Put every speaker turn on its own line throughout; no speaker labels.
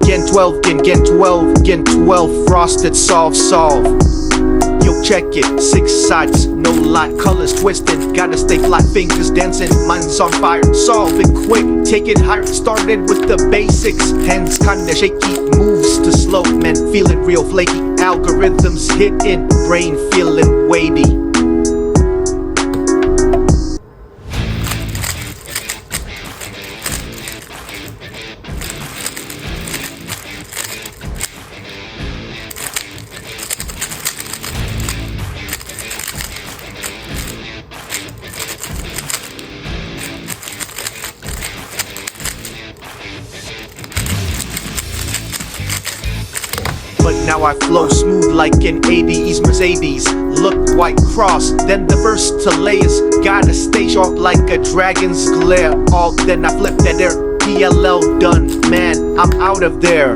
Gen 12, Gen 12, Gen 12, frosted, solve. Yo, check it, 6 sides, no light, colors twisted. Gotta stay fly, fingers dancing, minds on fire. Solve it quick, take it higher. Started with the basics, hands kinda shaky, moves too slow. Man, feeling real flaky, algorithms hitting, brain feeling weighty. But now I flow smooth like an 80s Mercedes. Look white cross, then the first to layers. Gotta stay sharp like a dragon's glare. All then I flip that air. PLL done, man, I'm out of there.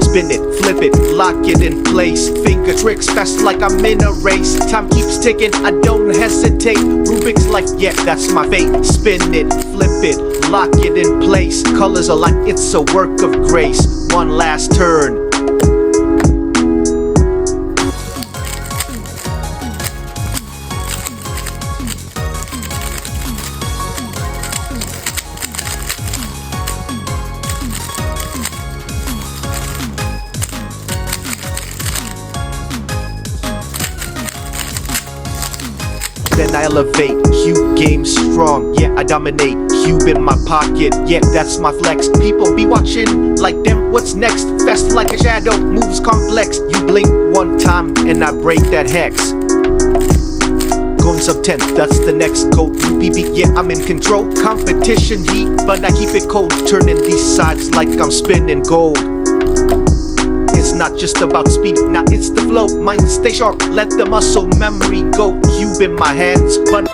Spin it, flip it, lock it in place. Finger tricks fast like I'm in a race. Time keeps ticking, I don't hesitate. Rubik's like, yeah, that's my fate. Spin it, flip it, lock it in place. Colors are like it's a work of grace. One last turn. Then I elevate, cube game strong, yeah I dominate. Cube in my pocket, yeah that's my flex. People be watching like damn what's next. Fast like a shadow, moves complex. You blink one time and I break that hex. Going sub 10, that's the next code. UPB, yeah I'm in control. Competition heat, but I keep it cold. Turning these sides like I'm spinning gold. It's not just about speed, now it's the flow. Mind stay sharp, let the muscle memory go. Cube in my hands, but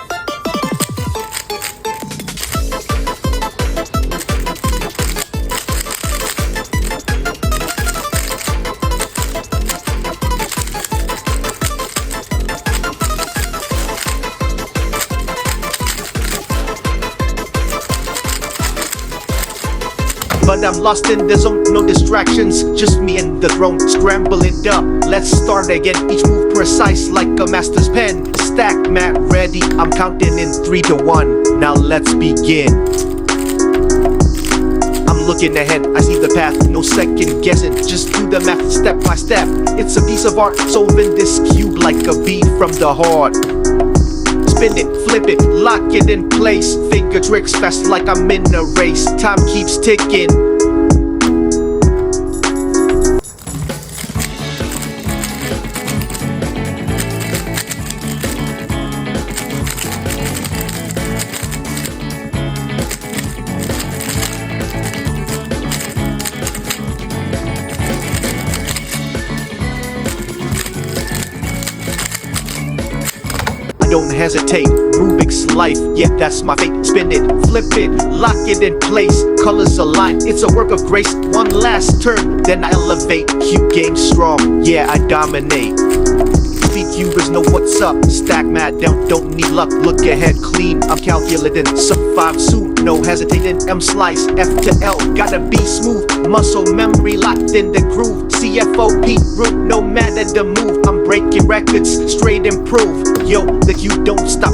I'm lost in the zone, no distractions, just me and the throne. Scramble it up, let's start again. Each move precise like a master's pen. Stack mat ready, I'm counting in 3 to 1. Now let's begin. I'm looking ahead, I see the path, no second guessing. Just do the math step by step. It's a piece of art, solving this cube like a beat from the heart. Spin it, flip it, lock it in place. Finger tricks fast like I'm in a race. Time keeps ticking. Don't hesitate, Rubik's life, yeah that's my fate. Spin it, flip it, lock it in place. Colors align, it's a work of grace. One last turn, then I elevate. Cube game strong, yeah I dominate. Cubers know what's up. Stack mat down, don't need luck. Look ahead clean, I'm calculating. Sub 5 soon, no hesitating. M slice, F to L, gotta be smooth. Muscle memory locked in the groove. CFOP root, no matter the move. I'm breaking records, straight improve. Yo, the cube don't stop.